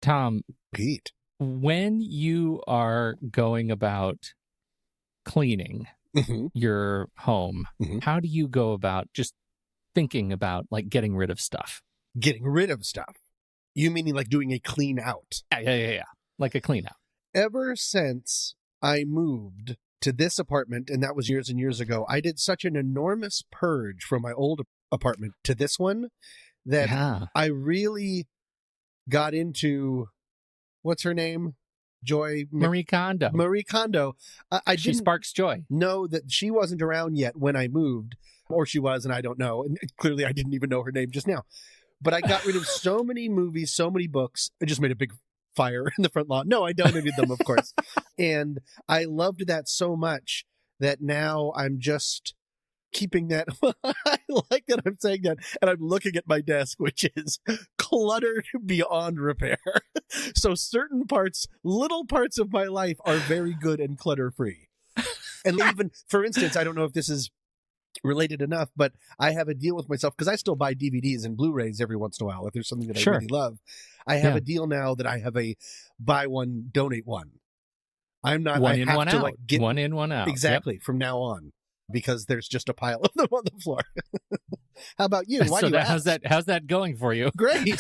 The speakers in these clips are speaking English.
Tom, Pete. when you are going about cleaning your home, how do you go about just thinking about like getting rid of stuff? Getting rid of stuff? You meaning like doing a clean out? Yeah. Like a clean out. Ever since I moved to this apartment, and that was years and years ago, I did such an enormous purge from my old apartment to this one that I really got into, what's her name? Marie Kondo. Marie Kondo. She sparks joy. Know that she wasn't around yet when I moved, or she was, and I don't know. And clearly I didn't even know her name just now. But I got rid of so many movies, so many books. I just made a big fire in the front lawn. No, I donated them, of course. And I loved that so much that now I'm just keeping that. I like that I'm saying that. And I'm looking at my desk, which is cluttered beyond repair. So certain parts, little parts of my life are very good and clutter free. And even, for instance, I don't know if this is related enough, but I have a deal with myself because I still buy DVDs and Blu-rays every once in a while if there's something that I really love. I have a deal now that I have a buy one, donate one. I'm not one in, one out. Like get one in, one out. Exactly from now on, because there's just a pile of them on the floor. How about you? Why do you ask? How's that going for you? Great.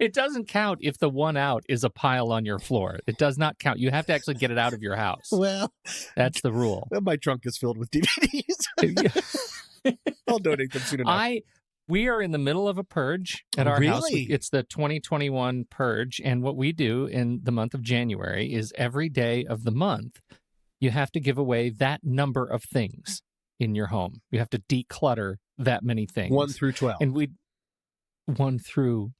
It doesn't count if the one out is a pile on your floor. It does not count. You have to actually get it out of your house. Well, that's the rule. My trunk is filled with DVDs. I'll donate them soon enough. We are in the middle of a purge at our house. It's the 2021 purge. And what we do in the month of January is every day of the month, you have to give away that number of things in your home. You have to declutter that many things. 1 through 12. And 1 through...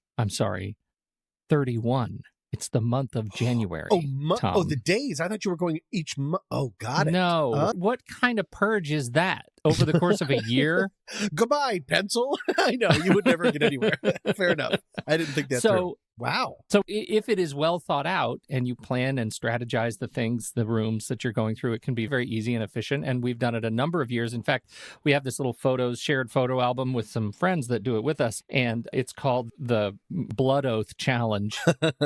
31. It's the month of January. Oh, the days. I thought you were going each month. Oh, got it. No. What kind of purge is that? Over the course of a year? Goodbye, pencil. I know. You would never get anywhere. Fair enough. I didn't think that through. Wow. So if it is well thought out and you plan and strategize the things, the rooms that you're going through, it can be very easy and efficient. And we've done it a number of years. In fact, we have this little shared photo album with some friends that do it with us. And it's called the Blood Oath Challenge.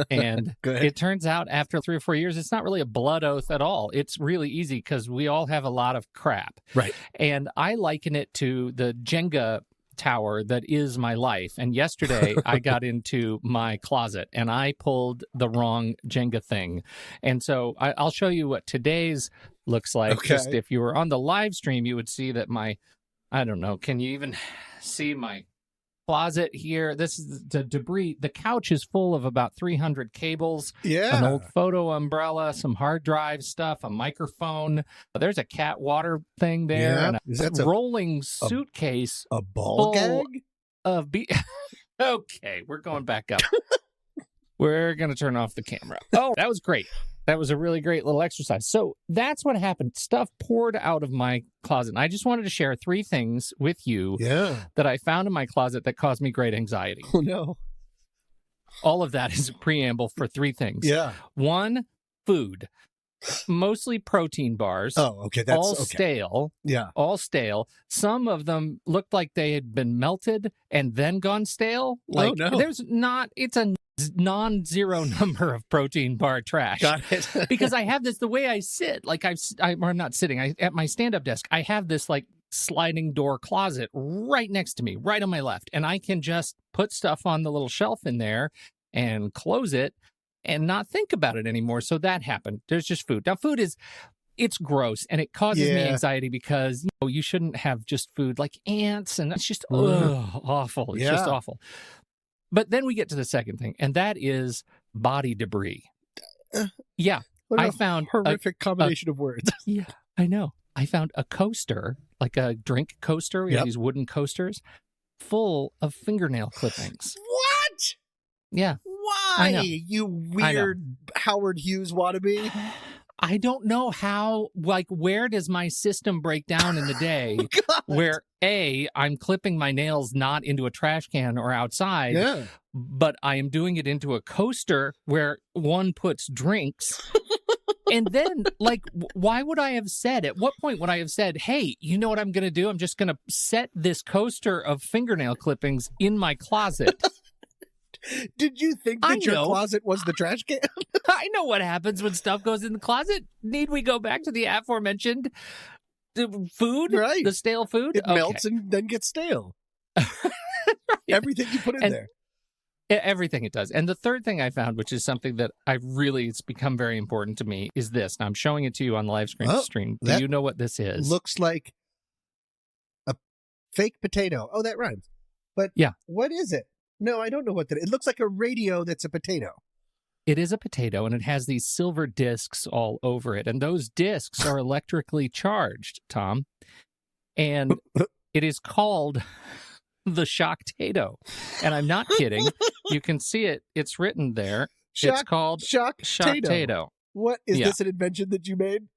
And it turns out after 3 or 4 years, it's not really a blood oath at all. It's really easy because we all have a lot of crap. Right. And I liken it to the Jenga tower that is my life. And yesterday I got into my closet and I pulled the wrong Jenga thing. And so I'll show you what today's looks like. Okay. Just if you were on the live stream, you would see that I don't know, can you even see my closet here? This is the debris. The couch is full of about 300 cables, an old photo umbrella, some hard drive stuff, a microphone. There's a cat water thing there, and a rolling suitcase. A ball gag? Okay, we're going back up. We're going to turn off the camera. Oh, that was great. That was a really great little exercise. So that's what happened. Stuff poured out of my closet. And I just wanted to share 3 things with you that I found in my closet that caused me great anxiety. Oh, no. All of that is a preamble for 3 things. Yeah. 1, food. Mostly protein bars. Oh, okay. That's all stale. Yeah. All stale. Some of them looked like they had been melted and then gone stale. Like, it's a non-zero number of protein bar trash. Got it. Because I have this, the way I sit, like I'm not sitting, at my stand-up desk, I have this like sliding door closet right next to me, right on my left. And I can just put stuff on the little shelf in there and close it and not think about it anymore. So that happened. There's just food. Now, it's gross and it causes me anxiety because you shouldn't have just food like ants, and it's just awful. It's just awful. But then we get to the second thing, and that is body debris. I found horrific combination of words. Yeah, I know. I found a coaster, like a drink coaster. We have these wooden coasters full of fingernail clippings. What? Yeah. Why? You weird Howard Hughes wannabe. I don't know how, where does my system break down in the day where I'm clipping my nails not into a trash can or outside, but I am doing it into a coaster where one puts drinks. And then, why would I have said, at what point would I have said, hey, you know what I'm going to do? I'm just going to set this coaster of fingernail clippings in my closet. Did you think I that your know. closet was the trash can? I know what happens when stuff goes in the closet. Need we go back to the aforementioned food? Right. The stale food? It melts and then gets stale. Everything you put in there. Everything it does. And the third thing I found, which is something that it's become very important to me, is this. Now, I'm showing it to you on the live stream. Do you know what this is? Looks like a fake potato. Oh, that rhymes. But yeah, what is it? No, I don't know what that is. It looks like a radio that's a potato. It is a potato, and it has these silver discs all over it. And those discs are electrically charged, Tom. And it is called the Shocktato. And I'm not kidding. You can see it. It's written there. It's called Shocktato. What? Is this an invention that you made?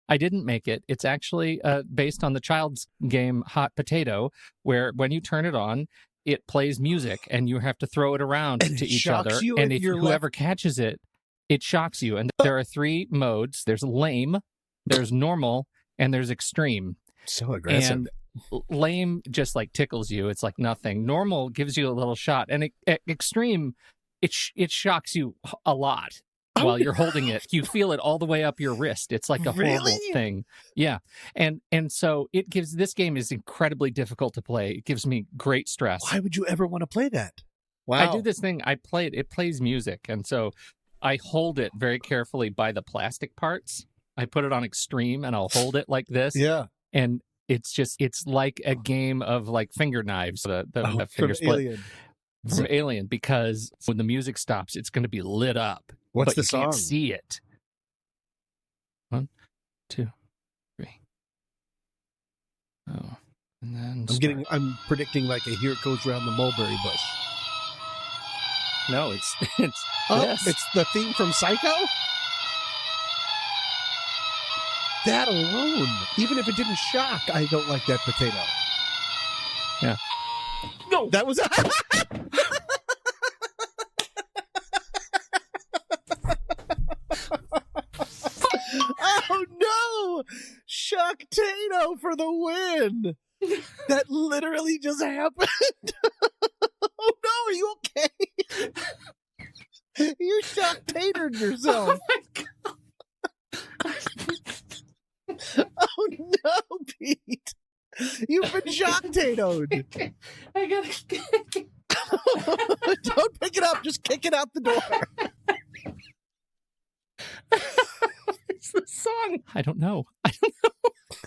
I didn't make it. It's actually based on the child's game Hot Potato, where when you turn it on, it plays music, and you have to throw it around to each other. And if whoever catches it, it shocks you. And there are 3 modes. There's lame, there's normal, and there's extreme. So aggressive. And lame just like tickles you. It's like nothing. Normal gives you a little shot. And extreme, it shocks you a lot. While you're holding it, you feel it all the way up your wrist. It's like a horrible thing. Yeah. And so this game is incredibly difficult to play. It gives me great stress. Why would you ever want to play that? Wow. I do this thing. I play it. It plays music. And so I hold it very carefully by the plastic parts. I put it on extreme and I'll hold it like this. Yeah. And it's like a game of like finger knives. The finger from split. Alien. From Alien, because when the music stops, it's going to be lit up. What's but the you song? Can't see it. 1, 2, 3. Oh, and then I'm predicting like a "Here It Goes Round the Mulberry Bush." No, it's this. It's the theme from Psycho. That alone, even if it didn't shock, I don't like that potato. Yeah. No, that was. Oh no! Shocktato for the win! That literally just happened. Oh no, are you okay? You Shocktated yourself. Oh my God. Oh no, Pete. You've been Shocktatoed. I gotta. Don't pick it up. Just kick it out the door. It's the song. I don't know. I don't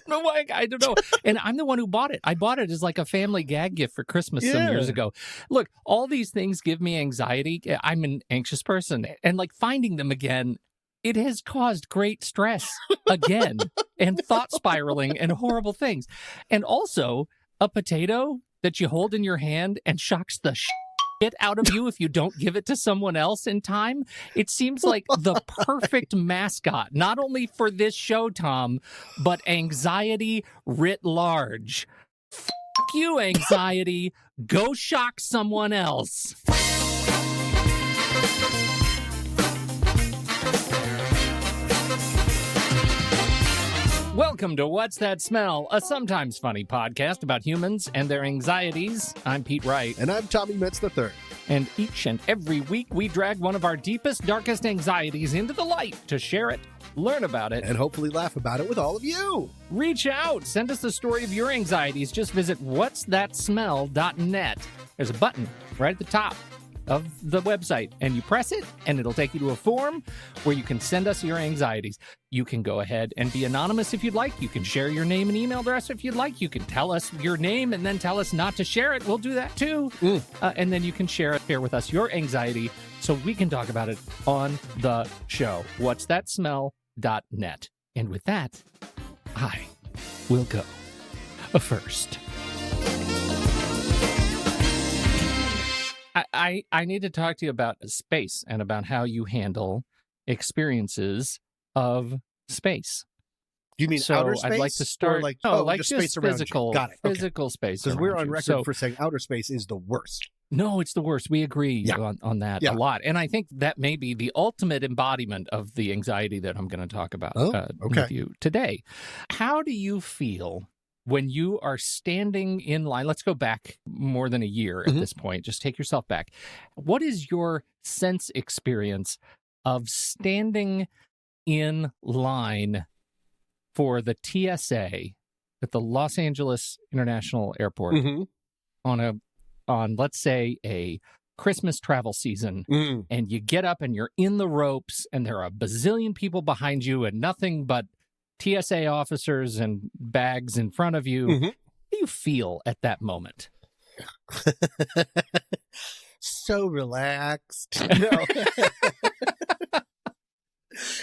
know why. I don't know. And I'm the one who bought it. I bought it as like a family gag gift for Christmas some years ago. Look, all these things give me anxiety. I'm an anxious person. And like finding them again, it has caused great stress again and thought spiraling and horrible things. And also a potato that you hold in your hand and shocks the shit out of you if you don't give it to someone else in time. It seems like the perfect mascot, not only for this show, Tom, but anxiety writ large. Fuck you, anxiety. Go shock someone else. Welcome to What's That Smell, a sometimes funny podcast about humans and their anxieties. I'm Pete Wright. And I'm Tommy Metz III. And each and every week, we drag one of our deepest, darkest anxieties into the light to share it, learn about it, and hopefully laugh about it with all of you. Reach out. Send us the story of your anxieties. Just visit whatsthatsmell.net. There's a button right at the top of the website, and you press it, and it'll take you to a form where you can send us your anxieties. You can go ahead and be anonymous if you'd like. You can share your name and email address if you'd like. You can tell us your name and then tell us not to share it. We'll do that too. And then you can share with us your anxiety so we can talk about it on the show. Whatsthatsmell.net. And with that, I will go first. I need to talk to you about space and about how you handle experiences of space. Do you mean outer space? I'd like to start like just space physical, Got it. Physical space. Because we're on record for saying outer space is the worst. No, it's the worst. We agree on that a lot. And I think that may be the ultimate embodiment of the anxiety that I'm going to talk about with you today. How do you feel when you are standing in line, let's go back more than a year at this point. Just take yourself back. What is your sense experience of standing in line for the TSA at the Los Angeles International Airport on let's say a Christmas travel season, and you get up and you're in the ropes and there are a bazillion people behind you and nothing but TSA officers and bags in front of you? How do you feel at that moment? So relaxed. No.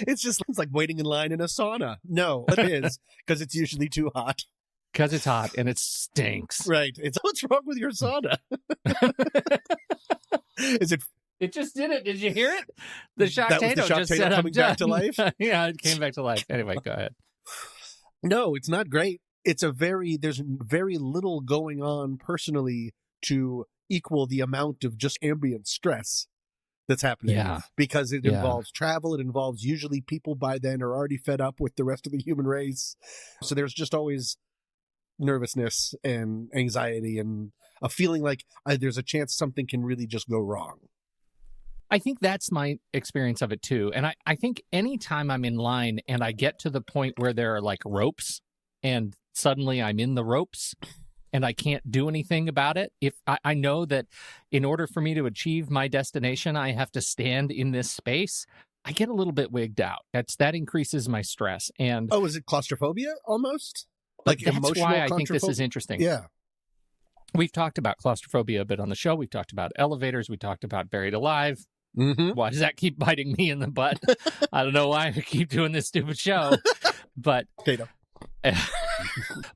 It's like waiting in line in a sauna. No, it is, because it's usually too hot. Because it's hot and it stinks. Right. What's wrong with your sauna? Is it? It just did it. Did you hear it? The Shocktato just said coming back to life? Yeah, it came back to life. Anyway, go ahead. No, it's not great. There's very little going on personally to equal the amount of just ambient stress that's happening. Yeah. Because it involves travel. It involves usually people by then are already fed up with the rest of the human race. So there's just always nervousness and anxiety and a feeling like there's a chance something can really just go wrong. I think that's my experience of it too. And I think anytime I'm in line and I get to the point where there are like ropes and suddenly I'm in the ropes and I can't do anything about it, if I know that in order for me to achieve my destination, I have to stand in this space, I get a little bit wigged out. That increases my stress. And is it claustrophobia almost? Like that's emotional why I think this is interesting. Yeah. We've talked about claustrophobia a bit on the show. We've talked about elevators. We talked about buried alive. Why does that keep biting me in the butt? I don't know why I keep doing this stupid show. But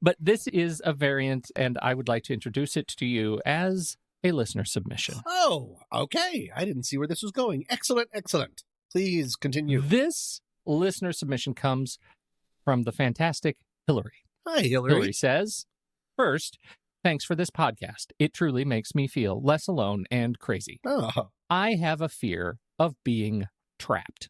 but this is a variant, and I would like to introduce it to you as a listener submission. Oh, okay. I didn't see where this was going. Excellent, excellent. Please continue. This listener submission comes from the fantastic Hillary. Hi, Hillary. Hillary says, first, thanks for this podcast. It truly makes me feel less alone and crazy. Oh. I have a fear of being trapped.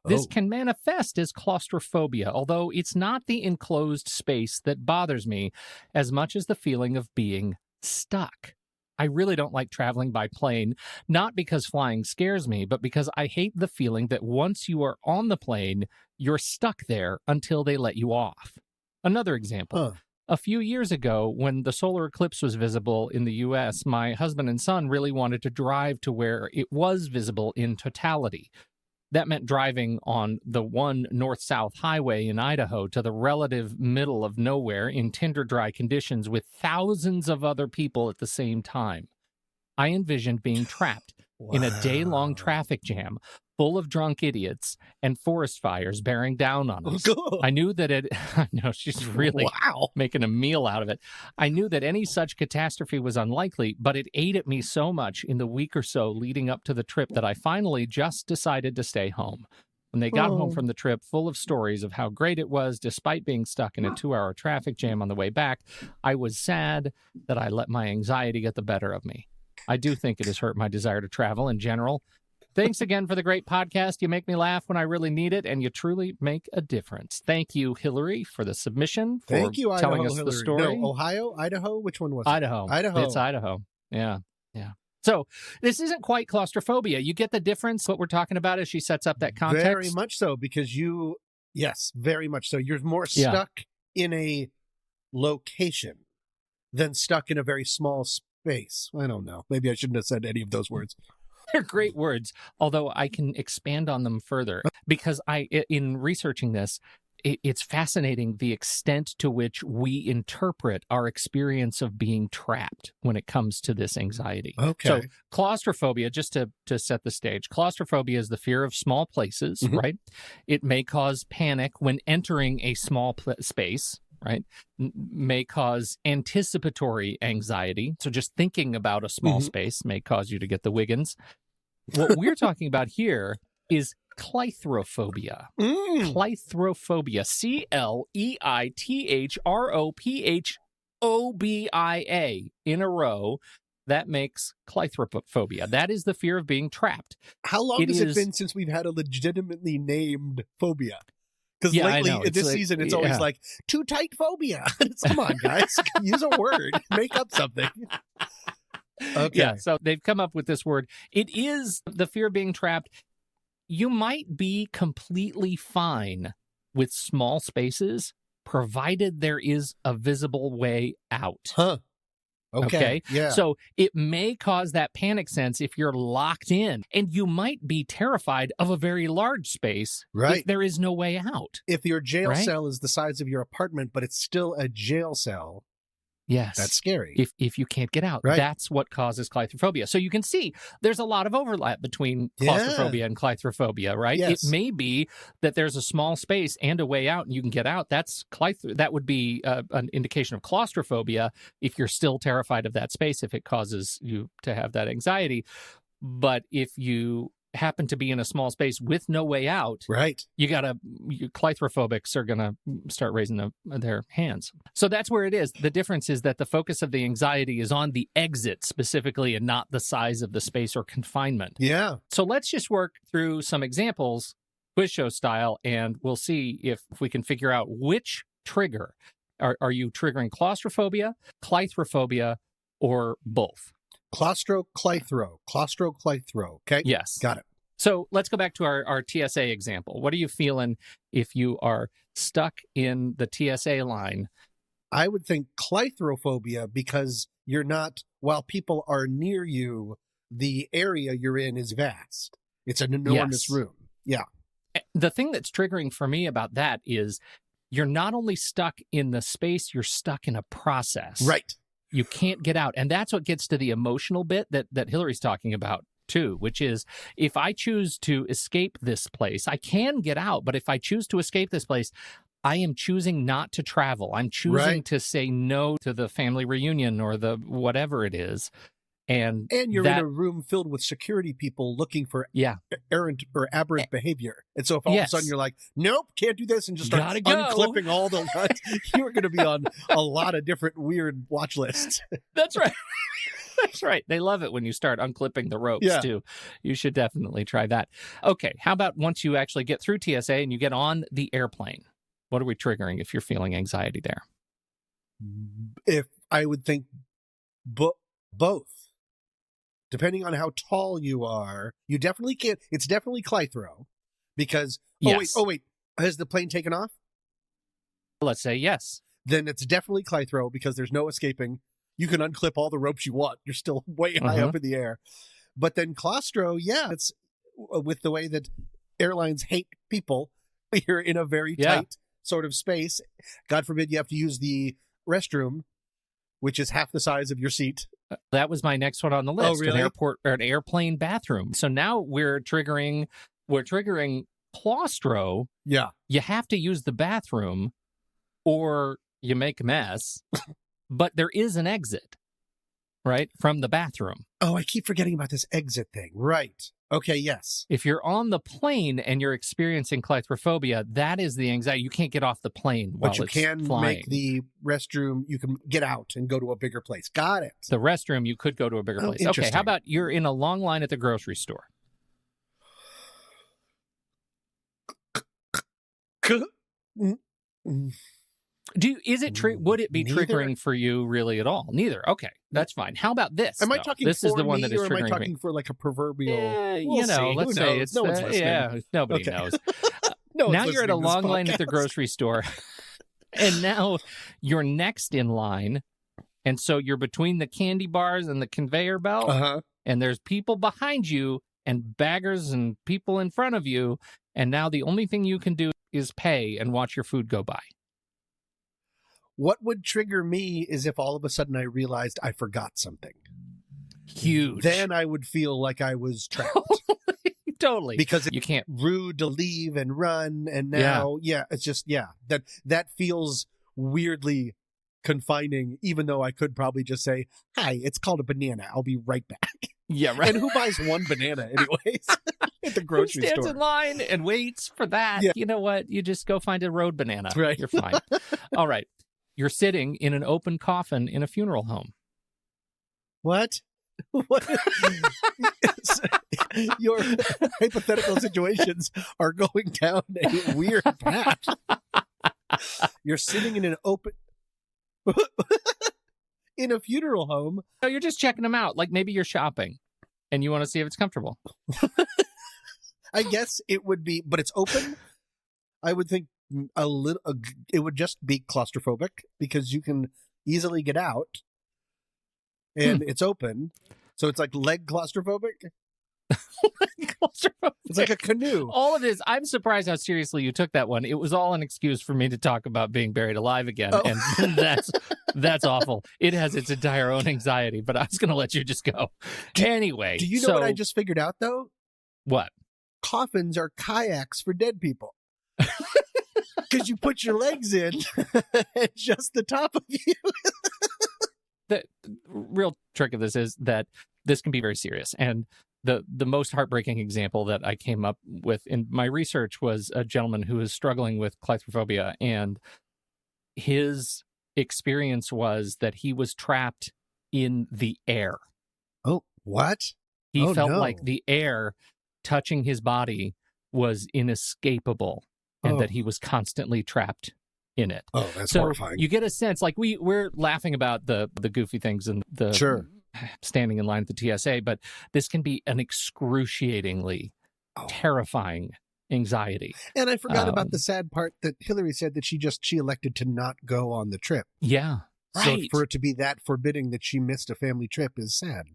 This can manifest as claustrophobia, although it's not the enclosed space that bothers me as much as the feeling of being stuck. I really don't like traveling by plane, not because flying scares me, but because I hate the feeling that once you are on the plane, you're stuck there until they let you off. Another example. A few years ago, when the solar eclipse was visible in the U.S., my husband and son really wanted to drive to where it was visible in totality. That meant driving on the one north-south highway in Idaho to the relative middle of nowhere in tinder-dry conditions with thousands of other people at the same time. I envisioned being trapped in a day-long traffic jam full of drunk idiots and forest fires bearing down on us. I knew that I know, she's really making a meal out of it. I knew that any such catastrophe was unlikely, but it ate at me so much in the week or so leading up to the trip that I finally just decided to stay home. When they got home from the trip full of stories of how great it was, despite being stuck in a 2-hour traffic jam on the way back, I was sad that I let my anxiety get the better of me. I do think it has hurt my desire to travel in general. Thanks again for the great podcast. You make me laugh when I really need it, and you truly make a difference. Thank you, Hillary, for the submission, for Thank you, telling Idaho, us Hillary. the story. No, Ohio? Idaho? Which one was it? Idaho. It's Idaho. Yeah. So this isn't quite claustrophobia. You get the difference, what we're talking about as she sets up that context? Very much so, because yes, very much so. You're more stuck in a location than stuck in a very small space. I don't know. Maybe I shouldn't have said any of those words. They're great words, although I can expand on them further because in researching this, it's fascinating the extent to which we interpret our experience of being trapped when it comes to this anxiety. Okay. So claustrophobia, just to set the stage, claustrophobia is the fear of small places, right? It may cause panic when entering a small space, right? May cause anticipatory anxiety. So just thinking about a small space may cause you to get the Wiggins. What we're talking about here is cleithrophobia. Cleithrophobia. Cleithrophobia in a row. That makes cleithrophobia. That is the fear of being trapped. How long has it been since we've had a legitimately named phobia? Because Yeah, I lately, know. It's this like- season, it's yeah. always like, too tight phobia. Come on, guys. Use a word. Make up something. Okay. Yeah, so they've come up with this word. It is the fear of being trapped. You might be completely fine with small spaces, provided there is a visible way out. Huh. Okay. Yeah. So it may cause that panic sense if you're locked in, and you might be terrified of a very large space Right. if there is no way out. If your jail Right? cell is the size of your apartment, but it's still a jail cell, Yes. that's scary. If you can't get out, Right. that's what causes claustrophobia. So you can see there's a lot of overlap between claustrophobia and claustrophobia, right? Yes. It may be that there's a small space and a way out, and you can get out. That would be an indication of claustrophobia if you're still terrified of that space, if it causes you to have that anxiety. But if you happen to be in a small space with no way out, Right. claustrophobics are going to start raising their hands. So that's where it is. The difference is that the focus of the anxiety is on the exit specifically and not the size of the space or confinement. Yeah. So let's just work through some examples, quiz show style, and we'll see if we can figure out which trigger. Are you triggering claustrophobia, claustrophobia, or both? Claustro-clythro. Okay. Yes. Got it. So let's go back to our TSA example. What are you feeling if you are stuck in the TSA line? I would think clythrophobia because you're not, while people are near you, the area you're in is vast. It's an enormous Yes. room. Yeah. The thing that's triggering for me about that is you're not only stuck in the space, you're stuck in a process. Right. You can't get out. And that's what gets to the emotional bit that Hillary's talking about too, which is if I choose to escape this place, I can get out. But if I choose to escape this place, I am choosing not to travel. I'm choosing Right. to say no to the family reunion or the whatever it is. And And you're that- in a room filled with security people looking for yeah, errant or aberrant behavior. And so if all of a Yes. sudden you're like, nope, can't do this, and just start Gotta go. unclipping all the lines, you're going to be on a lot of different weird watch lists. that's right. That's right. They love it when you start unclipping the ropes, Yeah. too. You should definitely try that. Okay. How about once you actually get through TSA and you get on the airplane? What are we triggering if you're feeling anxiety there? If I would think both. Depending on how tall you are, you definitely can't. It's definitely clythro because, Yes. oh wait, has the plane taken off? Let's say yes. Then it's definitely clythro because there's no escaping. You can unclip all the ropes you want. You're still way high Uh-huh. up in the air. But then claustro, yeah, it's with the way that airlines hate people. You're in a very Yeah. tight sort of space. God forbid you have to use the restroom, which is half the size of your seat. That was my next one on the list. Oh, really? An airport or an airplane bathroom. So now we're triggering claustro. Yeah. You have to use the bathroom or you make a mess. But there is an exit, right, from the bathroom. Oh, I keep forgetting about this exit thing. Right. Okay, yes. If you're on the plane and you're experiencing claustrophobia, that is the anxiety. You can't get off the plane while But you it's can flying. make the restroom, you can get out and go to a bigger place. Got it. The restroom, you could go to a bigger Oh, place. Okay, interesting. how about you're in a long line at the grocery store? Would it be Neither. triggering for you really at all? Neither. Okay, that's fine. How about this? Am I though? talking This for is the one me, that is or am I triggering talking me. for like a proverbial? You We'll know, see. let's Who say knows? it's No one's listening. yeah, nobody Okay. knows. No one's Now you're at a listening to this long line at the podcast. grocery store, and now you're next in line, and so you're between the candy bars and the conveyor belt, Uh-huh. and there's people behind you and baggers and people in front of you, and now the only thing you can do is pay and watch your food go by. What would trigger me is if all of a sudden I realized I forgot something. Huge. Then I would feel like I was trapped Totally. because it's You can't. rude to leave and run. And now, it's just, that feels weirdly confining, even though I could probably just say, hi, it's called a banana. I'll be right back. Yeah, right. And who buys one banana anyways at the Who grocery stands store? in line and waits for that? Yeah. You know what? You just go find a road banana. Right. You're fine. All right. You're sitting in an open coffin in a funeral home. What? What? Your hypothetical situations are going down a weird path. You're sitting in an open in a funeral home. No, you're just checking them out. Like maybe you're shopping and you want to see if it's comfortable. I guess it would be, but it's open. I would think it would just be claustrophobic because you can easily get out and it's open. So it's like leg claustrophobic. It's like a canoe. All of this, I'm surprised how seriously you took that one. It was all an excuse for me to talk about being buried alive again. Oh. And that's awful. It has its entire own anxiety, but I was going to let you just go. Anyway. Do you know what I just figured out, though? What? Coffins are kayaks for dead people. Because you put your legs in and just the top of you. The real trick of this is that this can be very serious. And the most heartbreaking example that I came up with in my research was a gentleman who was struggling with claustrophobia, and his experience was that he was trapped in the air. Oh, what? He felt like the air touching his body was inescapable and that he was constantly trapped in it. Oh, that's so horrifying. You get a sense, like we're laughing about the goofy things and the standing in line at the TSA, but this can be an excruciatingly terrifying anxiety. And I forgot about the sad part that Hillary said that she elected to not go on the trip. Yeah. Right. So for it to be that forbidding that she missed a family trip is sad.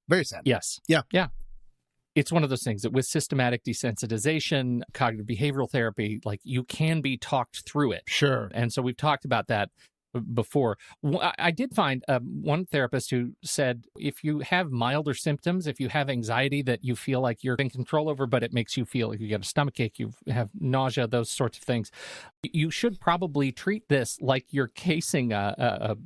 Very sad. Yes. Yeah. Yeah. It's one of those things that with systematic desensitization, cognitive behavioral therapy, like you can be talked through it. Sure. And so we've talked about that before. I did find one therapist who said if you have milder symptoms, if you have anxiety that you feel like you're in control over, but it makes you feel like you get a stomachache, you have nausea, those sorts of things, you should probably treat this like you're casing a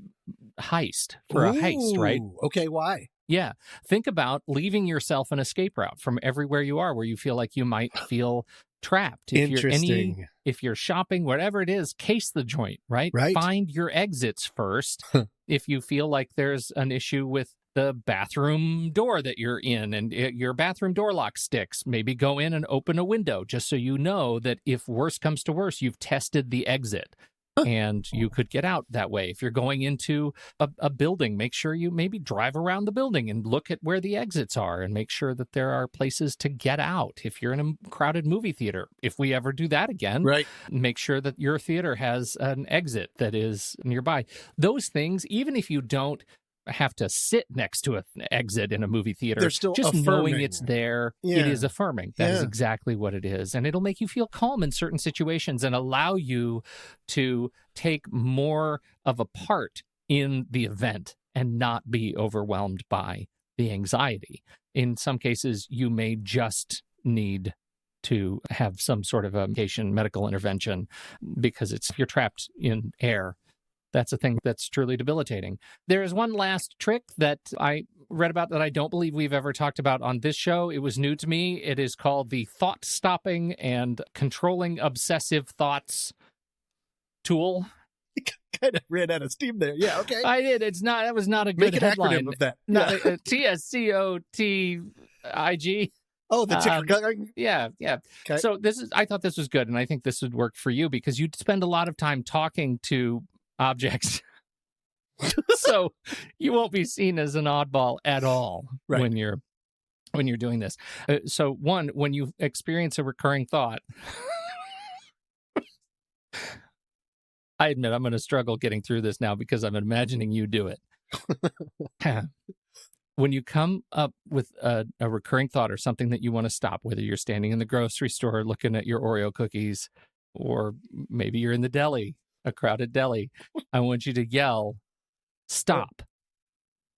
heist for a heist, right? Okay, why? Yeah. Think about leaving yourself an escape route from everywhere you are where you feel like you might feel trapped. Interesting. If you're shopping, whatever it is, case the joint, right? Find your exits first. If you feel like there's an issue with the bathroom door that you're in and your bathroom door lock sticks, maybe go in and open a window just so you know that if worse comes to worse, you've tested the exit. And you could get out that way. If you're going into a building, make sure you maybe drive around the building and look at where the exits are and make sure that there are places to get out. If you're in a crowded movie theater, if we ever do that again, make sure that your theater has an exit that is nearby. Those things, even if you don't have to sit next to an exit in a movie theater, they're still just affirming. Knowing it's there, it is affirming. That is exactly what it is. And it'll make you feel calm in certain situations and allow you to take more of a part in the event and not be overwhelmed by the anxiety. In some cases, you may just need to have some sort of a medical intervention because you're trapped in air. That's a thing that's truly debilitating. There is one last trick that I read about that I don't believe we've ever talked about on this show. It was new to me. It is called the thought stopping and controlling obsessive thoughts tool. Kind of ran out of steam there. Yeah, okay. I did. That was not a good headline. Make an acronym of that. TSCOTIG. Oh, the ticker. Yeah. Okay. So I thought this was good, and I think this would work for you because you'd spend a lot of time talking to objects. So you won't be seen as an oddball at all when you're doing this. So one, when you experience a recurring thought, I admit I'm going to struggle getting through this now because I'm imagining you do it. When you come up with a recurring thought or something that you want to stop, whether you're standing in the grocery store looking at your Oreo cookies, or maybe you're in the deli, a crowded deli, I want you to yell, "Stop,"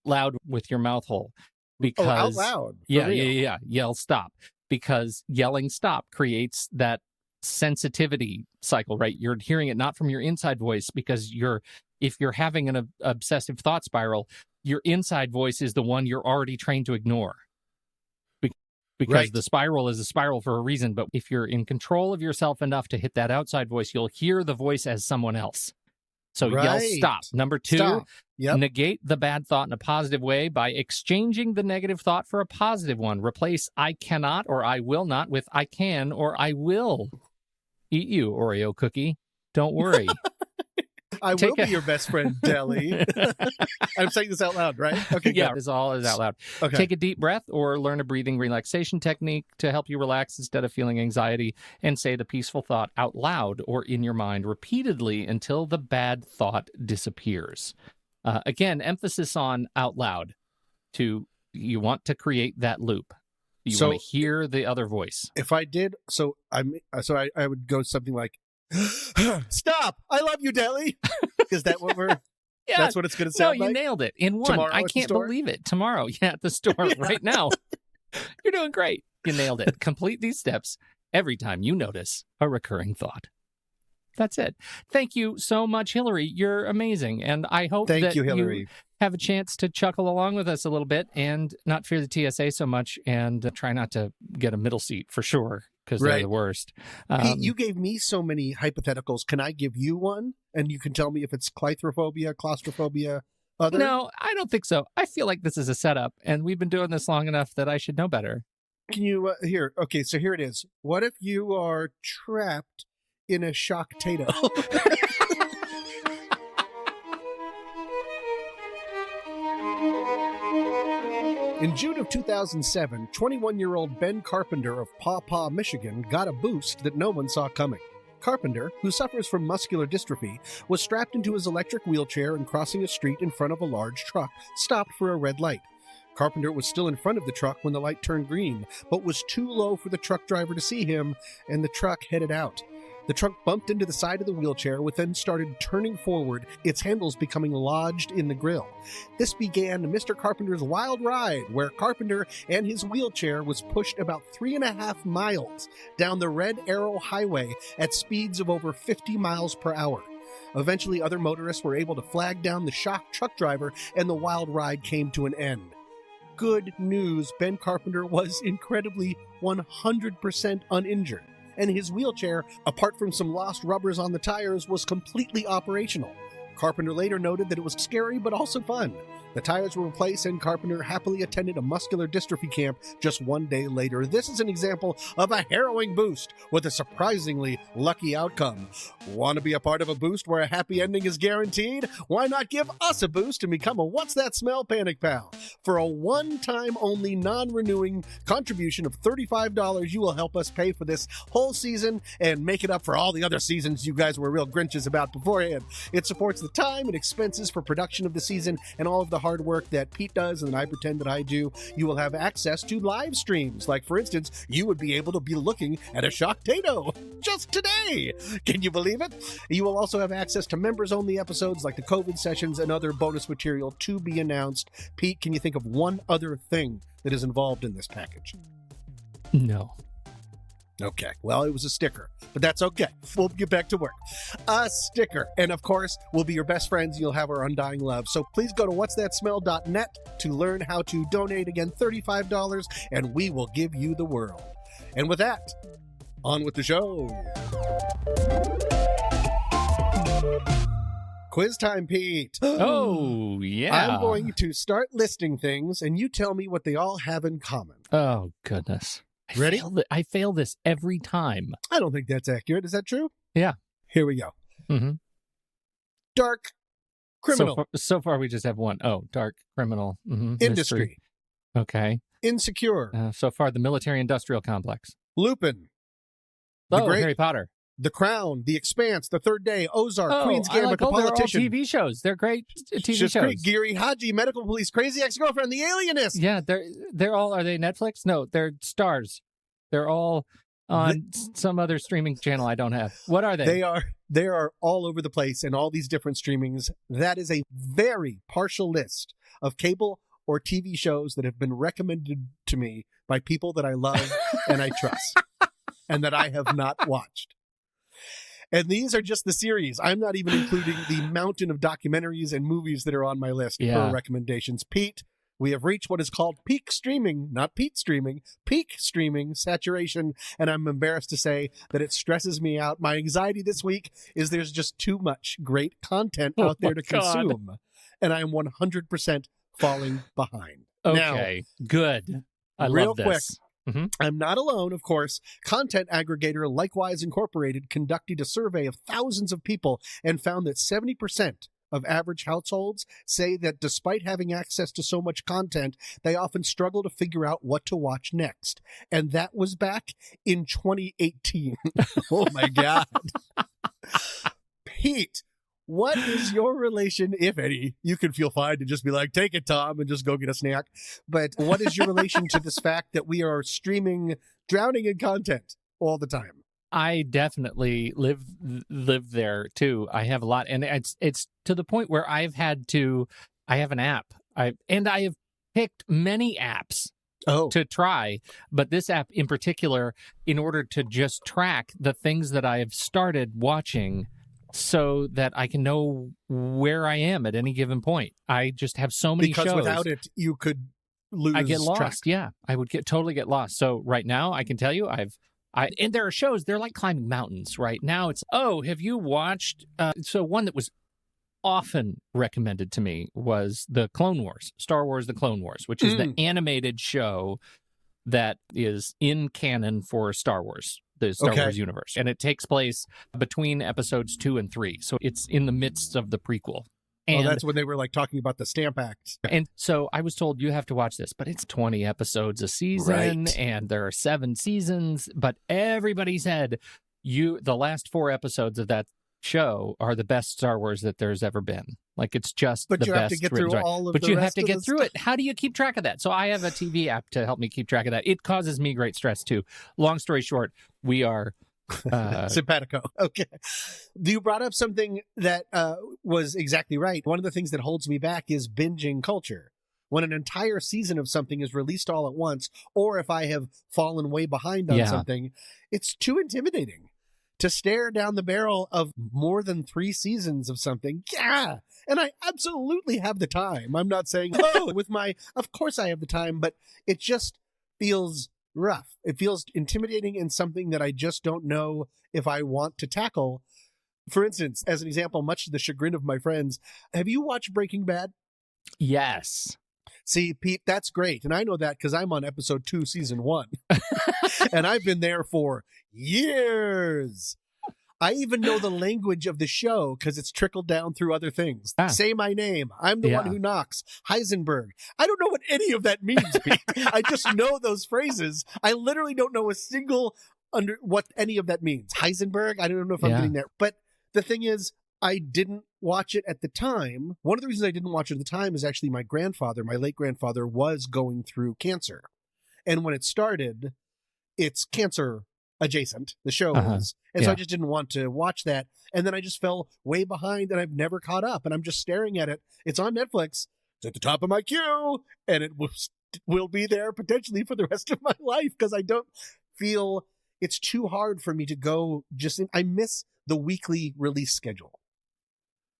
loud with your mouth hole. Because out loud. Yeah. Yell "stop," because yelling "stop" creates that sensitivity cycle, right? You're hearing it not from your inside voice because if you're having an obsessive thought spiral, your inside voice is the one you're already trained to ignore. Because the spiral is a spiral for a reason. But if you're in control of yourself enough to hit that outside voice, you'll hear the voice as someone else. So yell "stop." Number two, Yep. Negate the bad thought in a positive way by exchanging the negative thought for a positive one. Replace I cannot or I will not with I can or I will eat you, Oreo cookie. Don't worry. I will be your best friend, Deli. I'm saying this out loud, right? Okay, yeah, good. this all is out loud. Okay. Take a deep breath or learn a breathing relaxation technique to help you relax instead of feeling anxiety, and say the peaceful thought out loud or in your mind repeatedly until the bad thought disappears. Again, emphasis on out loud. You want to create that loop. You want to hear the other voice. If I did, I would go something like, "Stop! I love you, Deli." Is that what we're? Yeah, that's what it's going to sound like. No, you nailed it in one. Tomorrow I at the can't store? believe it. Tomorrow, yeah, at the store right now. You're doing great. You nailed it. Complete these steps every time you notice a recurring thought. That's it. Thank you so much, Hillary. You're amazing. And I hope that you have a chance to chuckle along with us a little bit and not fear the TSA so much, and try not to get a middle seat for sure, because they're the worst. Pete, you gave me so many hypotheticals. Can I give you one? And you can tell me if it's claustrophobia, other? No, I don't think so. I feel like this is a setup, and we've been doing this long enough that I should know better. Can you, here, okay, so here it is. What if you are trapped in a Shocktato? In June of 2007, 21-year-old Ben Carpenter of Paw Paw, Michigan, got a boost that no one saw coming. Carpenter, who suffers from muscular dystrophy, was strapped into his electric wheelchair and crossing a street in front of a large truck, stopped for a red light. Carpenter was still in front of the truck when the light turned green, but was too low for the truck driver to see him, and the truck headed out. The truck bumped into the side of the wheelchair, which then started turning forward, its handles becoming lodged in the grill. This began Mr. Carpenter's wild ride, where Carpenter and his wheelchair was pushed about 3.5 miles down the Red Arrow Highway at speeds of over 50 miles per hour. Eventually, other motorists were able to flag down the shocked truck driver, and the wild ride came to an end. Good news, Ben Carpenter was incredibly 100% uninjured, and his wheelchair, apart from some lost rubbers on the tires, was completely operational. Carpenter later noted that it was scary but also fun. The tires were replaced, and Carpenter happily attended a muscular dystrophy camp just one day later. This is an example of a harrowing boost with a surprisingly lucky outcome. Want to be a part of a boost where a happy ending is guaranteed? Why not give us a boost and become a What's That Smell Panic Pal? For a one-time only non-renewing contribution of $35, you will help us pay for this whole season and make it up for all the other seasons you guys were real Grinches about beforehand. It supports the time and expenses for production of the season and all of the hard work that Pete does and I pretend that I do. You will have access to live streams. Like, for instance, you would be able to be looking at a Shocktato just today. Can you believe it? You will also have access to members-only episodes like the COVID sessions and other bonus material to be announced. Pete, can you think of one other thing that is involved in this package? No. Okay, well, it was a sticker, but that's okay. We'll get back to work. A sticker. And of course, we'll be your best friends. You'll have our undying love. So please go to whatsthatsmell.net to learn how to donate. Again, $35, and we will give you the world. And with that, on with the show. Quiz time, Pete. Oh, yeah. I'm going to start listing things, and you tell me what they all have in common. Oh, goodness. Ready? I fail this every time. I don't think that's accurate. Is that true? Yeah. Here we go. Mm-hmm. Dark criminal. So far, we just have one. Oh, dark criminal. Mm-hmm. Industry. Mystery. Okay. Insecure. So far, the military-industrial complex. Lupin. Harry Potter. The Crown, The Expanse, The Third Day, Ozark, Queen's Gambit, The They're all Politician. TV shows. They're great TV shows. Geary, Haji, Medical Police, Crazy Ex-Girlfriend, The Alienist. Yeah, they're all. Are they Netflix? No, they're Stars. They're all on some other streaming channel I don't have. What are they? They are all over the place in all these different streamings. That is a very partial list of cable or TV shows that have been recommended to me by people that I love and I trust and that I have not watched. And these are just the series. I'm not even including the mountain of documentaries and movies that are on my list for recommendations. Pete, we have reached what is called peak streaming, not Pete streaming, peak streaming saturation. And I'm embarrassed to say that it stresses me out. My anxiety this week is there's just too much great content out there to consume. and I am 100% falling behind. Okay, good. I real love this. quick, I'm not alone, of course. Content aggregator Likewise Incorporated conducted a survey of thousands of people and found that 70% of average households say that despite having access to so much content, they often struggle to figure out what to watch next. And that was back in 2018. Oh my God. Pete, what is your relation, if any? You can feel fine to just be like, take it, Tom, and just go get a snack. But what is your relation to this fact that we are drowning in content all the time? I definitely live there too. I have a lot, and it's to the point where I have an app. I have picked many apps to try, but this app in particular, in order to just track the things that I have started watching, so that I can know where I am at any given point. I just have so many shows. Because without it, you could lose I get lost. track. Yeah, I would totally get lost. So right now, I can tell you, and there are shows, they're like climbing mountains right now. It's, have you watched? So one that was often recommended to me was the Clone Wars, Star Wars, the Clone Wars, which is the animated show that is in canon for Star Wars, the Star Wars universe. And it takes place between episodes 2 and 3. So it's in the midst of the prequel. And, that's when they were like talking about the Stamp Act. And so I was told, you have to watch this, but it's 20 episodes a season, and there are 7 seasons. But everybody said the last 4 episodes of that show are the best Star Wars that there's ever been. Like, it's just but the you best. Have to get through all of but the you rest have to of get the through it. How do you keep track of that? So I have a TV app to help me keep track of that. It causes me great stress too. Long story short, we are simpatico. Okay. You brought up something that was exactly right. One of the things that holds me back is binging culture. When an entire season of something is released all at once, or if I have fallen way behind on something, it's too intimidating to stare down the barrel of more than 3 seasons of something. Yeah. And I absolutely have the time. I'm not saying, of course I have the time, but it just feels rough. It feels intimidating and something that I just don't know if I want to tackle. For instance, as an example, much to the chagrin of my friends, have you watched Breaking Bad? Yes. See, Pete, that's great. And I know that because I'm on episode 2, season 1. And I've been there for years. I even know the language of the show because it's trickled down through other things. Say my name. I'm the one who knocks. Heisenberg. I don't know what any of that means, Pete. I just know those phrases. I literally don't know a single what any of that means. Heisenberg. I don't know if I'm getting there. But the thing is, I didn't watch it at the time. One of the reasons I didn't watch it at the time is actually my late grandfather, was going through cancer. And when it started, it's cancer adjacent, the show is. And so I just didn't want to watch that. And then I just fell way behind and I've never caught up. And I'm just staring at it. It's on Netflix. It's at the top of my queue. And it will be there potentially for the rest of my life because I don't feel it's too hard for me to go I miss the weekly release schedule.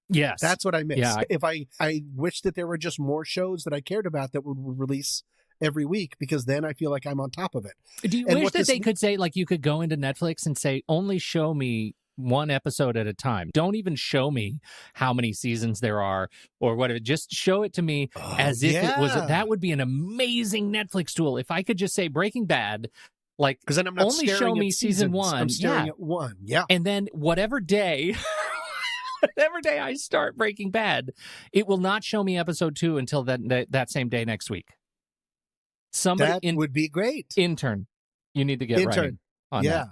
Yes. That's what I miss. Yeah. If I wish that there were just more shows that I cared about that would release every week, because then I feel like I'm on top of it. Do you wish that they could say, like, you could go into Netflix and say, only show me 1 episode at a time. Don't even show me how many seasons there are or whatever. Just show it to me as if it was. That would be an amazing Netflix tool. If I could just say Breaking Bad, like, because then I'm not only show me season 1. I'm staring at 1. Yeah. And then whatever day I start Breaking Bad, it will not show me episode 2 until that same day next week. Somebody would be great. Intern, you need to get writing on that.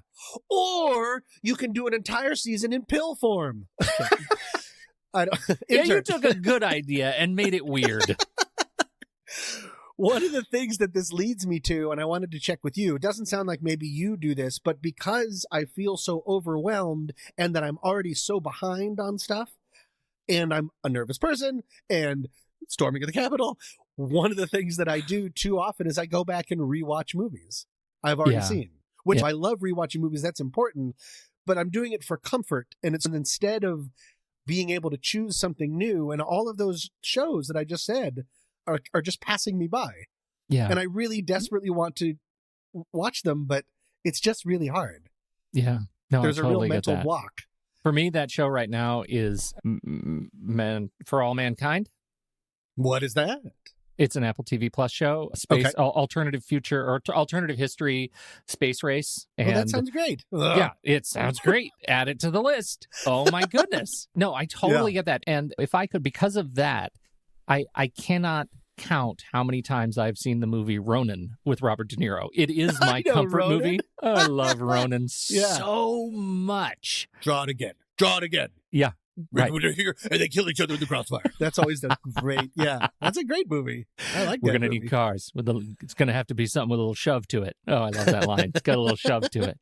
Or you can do an entire season in pill form. You took a good idea and made it weird. One of the things that this leads me to, and I wanted to check with you, it doesn't sound like maybe you do this, but because I feel so overwhelmed and that I'm already so behind on stuff, and I'm a nervous person, and storming of the Capitol, one of the things that I do too often is I go back and rewatch movies I've already seen, which I love rewatching movies. That's important, but I'm doing it for comfort. And it's instead of being able to choose something new, and all of those shows that I just said are just passing me by. Yeah. And I really desperately want to watch them, but it's just really hard. Yeah. No, there's totally a real mental block. For me, that show right now is For All Mankind. What is that? It's an Apple TV Plus show, space Okay. alternative future or alternative history space race. And Well, that sounds great. yeah, it sounds great. Add it to the list. Oh my goodness. No, I totally get that. And if I could, because of that, I cannot count how many times I've seen the movie Ronin with Robert De Niro. It is my comfort Ronin. movie. I love Ronin Yeah. so much. Draw it again. Draw it again. Yeah. Right. Here, and they kill each other in the crossfire. That's always the great. Yeah, that's a great movie. I like We're that going to movie. need cars. It's going to have to be something with a little shove to it. Oh, I love that line. It's got a little shove to it.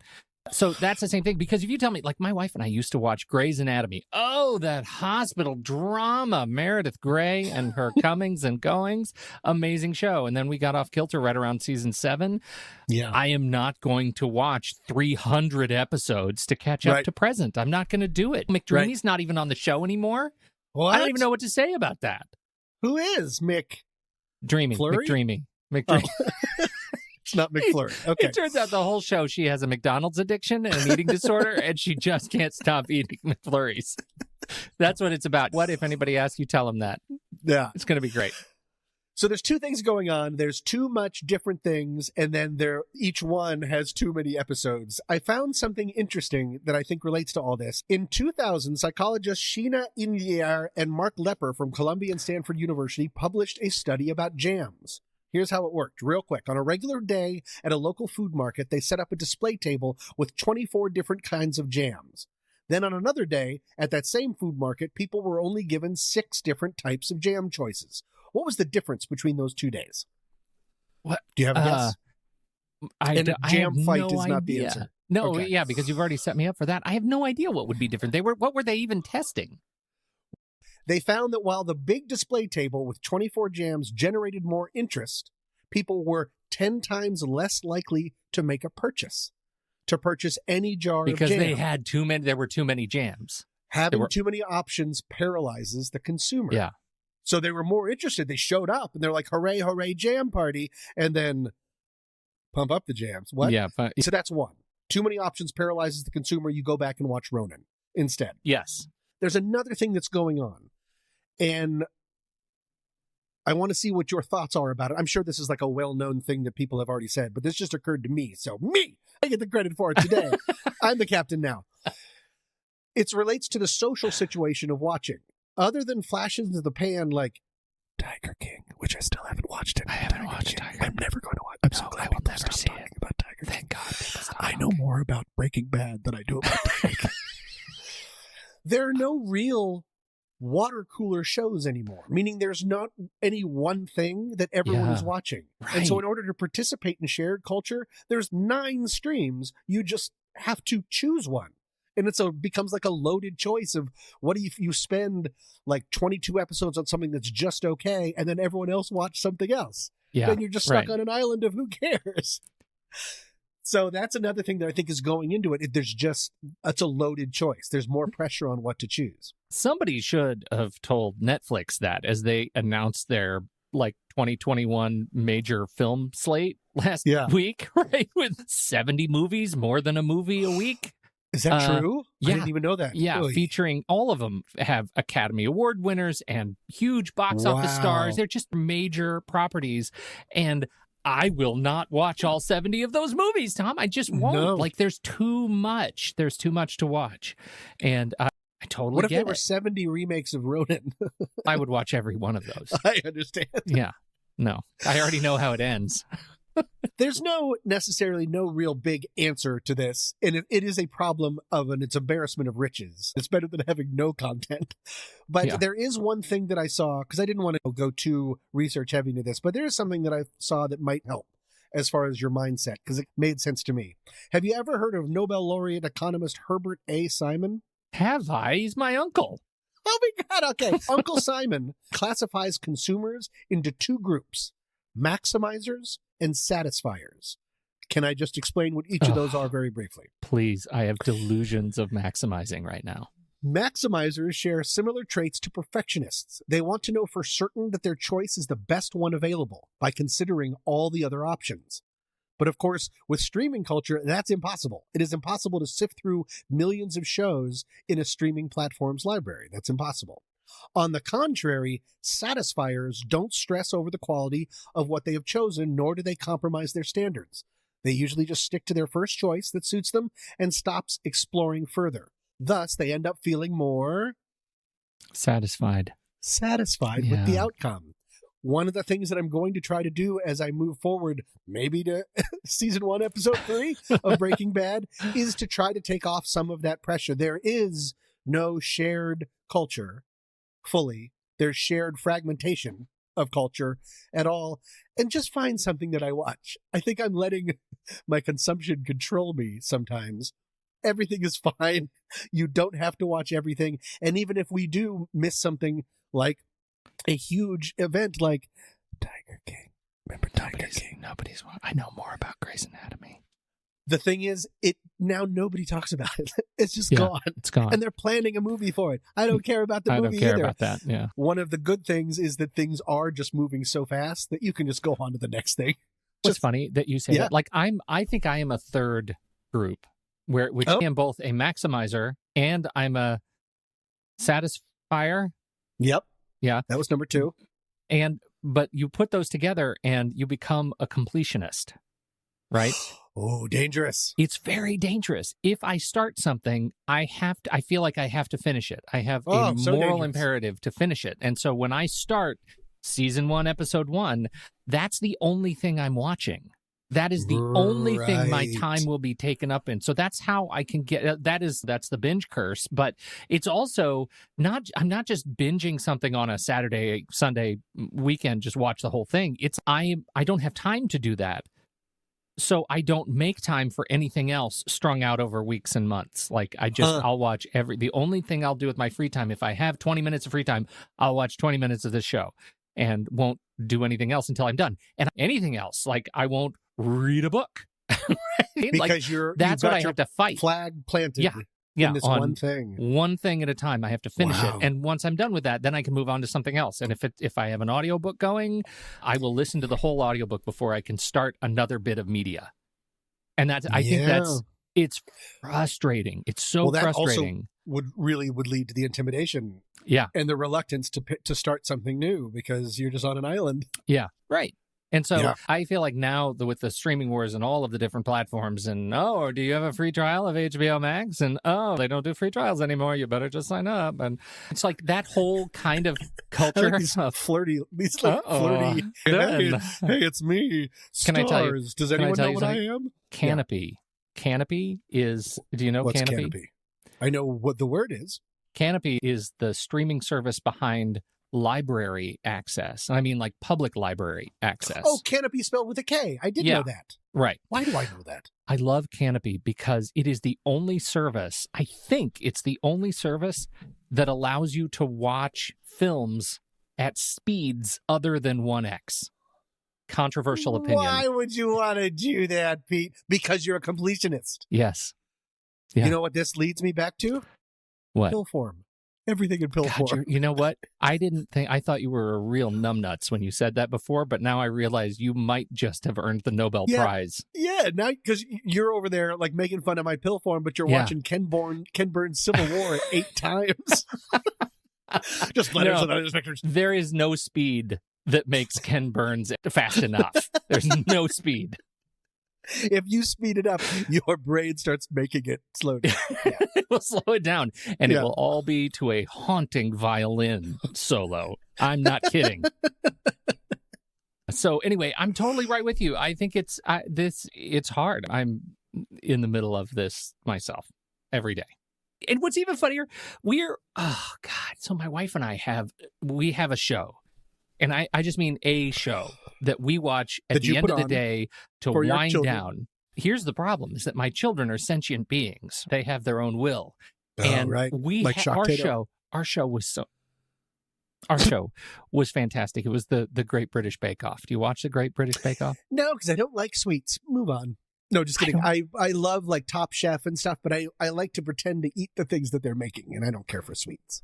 So that's the same thing. Because if you tell me, like my wife and I used to watch Grey's Anatomy. Oh, that hospital drama. Meredith Grey and her comings and goings. Amazing show. And then we got off kilter right around season 7. Yeah. I am not going to watch 300 episodes to catch up Right. to present. I'm not going to do it. McDreamy's not even on the show anymore. What? I don't even know what to say about that. Who is Mick? Dreamy. Flurry? McDreamy. Oh. It's not McFlurry. Okay. It turns out the whole show she has a McDonald's addiction and an eating disorder, and she just can't stop eating McFlurries. That's what it's about. What if anybody asks you, tell them that. Yeah. It's going to be great. So there's two things going on. There's too much different things, and then each one has too many episodes. I found something interesting that I think relates to all this. In 2000, psychologists Sheena Indiar and Mark Lepper from Columbia and Stanford University published a study about jams. Here's how it worked, real quick. On a regular day at a local food market, they set up a display table with 24 different kinds of jams. Then on another day, at that same food market, people were only given 6 different types of jam choices. What was the difference between those 2 days? What? Do you have a guess? And a jam I have fight no is not the idea. answer. No, Okay. yeah, because you've already set me up for that. I have no idea what would be different. What were they even testing? They found that while the big display table with 24 jams generated more interest, people were 10 times less likely to make a purchase, to purchase any jar Because of jam. they had too many. There were too many jams. Having too many options paralyzes the consumer. Yeah. So they were more interested. They showed up and they're like, hooray, hooray, jam party. And then pump up the jams. What? Yeah. So that's one. Too many options paralyzes the consumer. You go back and watch Ronin instead. Yes. There's another thing that's going on. And I want to see what your thoughts are about it. I'm sure this is like a well-known thing that people have already said, but this just occurred to me. So I get the credit for it today. I'm the captain now. It relates to the social situation of watching. Other than flashes into the pan like Tiger King, which I still haven't watched it. I haven't watched Tiger King. I'm never going to watch it. I'm so No, glad I will people never stopped see talking it. about Tiger King. Thank God. people stopped I know more about Breaking Bad than I do about Tiger King. There are no real water cooler shows anymore, meaning there's not any one thing that everyone is watching. And so in order to participate in shared culture, there's 9 streams. You just have to choose one. And becomes like a loaded choice of what if you spend like 22 episodes on something that's just okay, and then everyone else watch something else. Yeah. Then you're just stuck on an island of who cares. So that's another thing that I think is going into it. It's a loaded choice. There's more pressure on what to choose. Somebody should have told Netflix that as they announced their 2021 major film slate last week, right? With 70 movies, more than a movie a week. Is that true? Yeah. I didn't even know that. Yeah, Oy. featuring all of them have Academy Award winners and huge box office stars. They're just major properties. And I will not watch all 70 of those movies, Tom. I just won't. No. There's too much. There's too much to watch. And I totally What if get there were it. 70 remakes of Ronin? I would watch every one of those. I understand. Yeah. No, I already know how it ends. There's necessarily no real big answer to this. And it is a problem it's embarrassment of riches. It's better than having no content. But there is one thing that I saw, because I didn't want to go too research heavy into this, but there is something that I saw that might help as far as your mindset, because it made sense to me. Have you ever heard of Nobel laureate economist Herbert A. Simon? Have I? He's my uncle. Oh my God. Okay. Uncle Simon classifies consumers into 2 groups, maximizers and satisfiers. Can I just explain what each of those are very briefly? Please, I have delusions of maximizing right now. Maximizers share similar traits to perfectionists. They want to know for certain that their choice is the best one available by considering all the other options. But of course, with streaming culture, that's impossible. It is impossible to sift through millions of shows in a streaming platform's library. That's impossible. On the contrary, satisfiers don't stress over the quality of what they have chosen, nor do they compromise their standards. They usually just stick to their first choice that suits them and stops exploring further. Thus, they end up feeling more satisfied with the outcome. One of the things that I'm going to try to do as I move forward, maybe to season 1, episode 3 of Breaking Bad, is to try to take off some of that pressure. There is no shared culture fully. There's shared fragmentation of culture at all. And just find something that I watch. I think I'm letting my consumption control me sometimes. Everything is fine. You don't have to watch everything. And even if we do miss something like a huge event like Tiger King. Remember Tiger King? I know more about Grey's Anatomy. The thing is, now nobody talks about it. It's just gone. It's gone. And they're planning a movie for it. I don't care about the movie I don't care either. about that, yeah. One of the good things is that things are just moving so fast that you can just go on to the next thing. What's funny that you say that. Like, I think I am a third group, which I am both a maximizer and I'm a satisfier. Yep. Yeah. That was number 2. But you put those together and you become a completionist, right? Oh, dangerous. It's very dangerous. If I start something, I feel like I have to finish it. I have a moral imperative to finish it. And so when I start season 1, episode 1, that's the only thing I'm watching. That is the only thing my time will be taken up in. So that's how I can get, that's the binge curse. But it's also I'm not just binging something on a Saturday, Sunday weekend, just watch the whole thing. I don't have time to do that. So I don't make time for anything else strung out over weeks and months. Like I'll watch the only thing I'll do with my free time, if I have 20 minutes of free time, I'll watch 20 minutes of this show and won't do anything else until I'm done. And anything else, like I won't read a book. Right? Because that's what I have to fight. Flag planted. Yeah, in this one thing at a time. I have to finish it, and once I'm done with that, then I can move on to something else. And if I have an audiobook going, I will listen to the whole audiobook before I can start another bit of media. And I think it's frustrating. It's so frustrating. Also would lead to the intimidation, and the reluctance to start something new because you're just on an island. Yeah, right. And so I feel like now with the streaming wars and all of the different platforms and, do you have a free trial of HBO Max? And, they don't do free trials anymore. You better just sign up. And it's like that whole kind of culture. Like flirty. Hey, it's me. Stars. Can I tell you? Does anyone know what I am? Canopy. Yeah. Canopy is, do you know What's Canopy? Canopy? I know what the word is. Canopy is the streaming service behind library access. I mean, like public library access. Oh, Canopy spelled with a K. I did know that. Right. Why do I know that? I love Canopy because it is the only service, I think it's the only service that allows you to watch films at speeds other than 1x. Controversial opinion. Why would you want to do that, Pete? Because you're a completionist. Yes. Yeah. You know what this leads me back to? What? Pill form. Everything in pill form. You know what? I thought you were a real numbnuts when you said that before, but now I realize you might just have earned the Nobel Prize. Yeah, now because you're over there like making fun of my pill form, but you're watching Ken Burns' Civil War 8 times. Just letters and other vectors. There is no speed that makes Ken Burns fast enough. There's no speed. If you speed it up, your brain starts making it slow down. Yeah. It will slow it down, and it will all be to a haunting violin solo. I'm not kidding. So anyway, I'm totally right with you. I think it's hard. I'm in the middle of this myself every day. And what's even funnier, so my wife and I have a show. And I just mean a show that we watch at the end of the day to wind down. Here's the problem is that my children are sentient beings. They have their own will. And our show was fantastic. It was the Great British Bake Off. Do you watch the Great British Bake Off? No, because I don't like sweets. Move on. No, just kidding. I love like Top Chef and stuff, but I like to pretend to eat the things that they're making, and I don't care for sweets.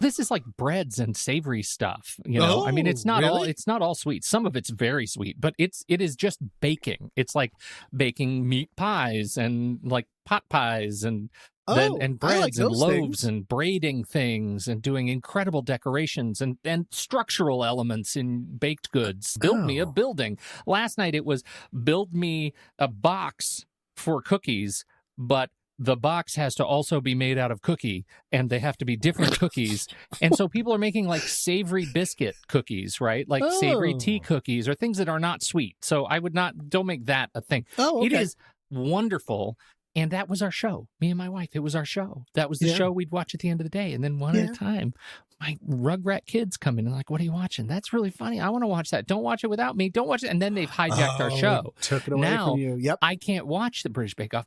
This is like breads and savory stuff, you know. I mean, it's not all sweet. Some of it's very sweet, but it is just baking. It's like baking meat pies and like pot pies and and I like breads and those loaves things. and braiding things and doing incredible decorations and structural elements in baked goods. Build me a Oh. building. Last night it was build me a box for cookies, but the box has to also be made out of cookie, and they have to be different cookies. And so people are making like savory biscuit cookies, right? Like savory tea Oh. cookies or things that are not sweet. So don't make that a thing. Oh, okay. It is wonderful. And that was our show. Me and my wife, it was our show. That was the Yeah. show we'd watch at the end of the day. And then one at Yeah. a time, my Rugrat kids come in and like, what are you watching? That's really funny. I want to watch that. Don't watch it without me. Don't watch it. And then they've hijacked our show. Took it away Now, from you. Yep. I can't watch the British Bake Off.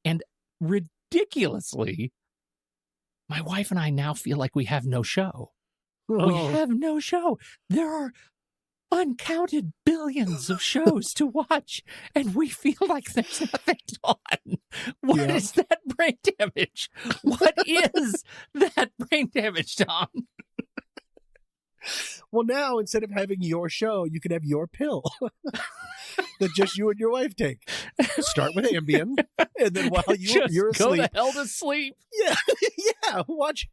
And ridiculously, my wife and I now feel like we have no show. We Oh. have no show. There are uncounted billions of shows to watch, and we feel like there's nothing on. What is Yeah. that brain damage? What is that brain damage, Tom? Well, now instead of having your show, you can have your pill that just you and your wife take. Start with Ambien, and then while Just you're go asleep, to hell to sleep. yeah, yeah, watch.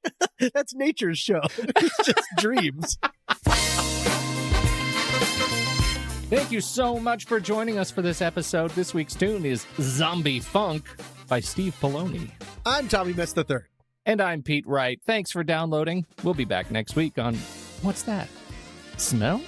That's nature's show. It's just dreams. Thank you so much for joining us for this episode. This week's tune is Zombie Funk by Steve Poloni. I'm Tommy Metz III. And I'm Pete Wright. Thanks for downloading. We'll be back next week on What's That? Smell?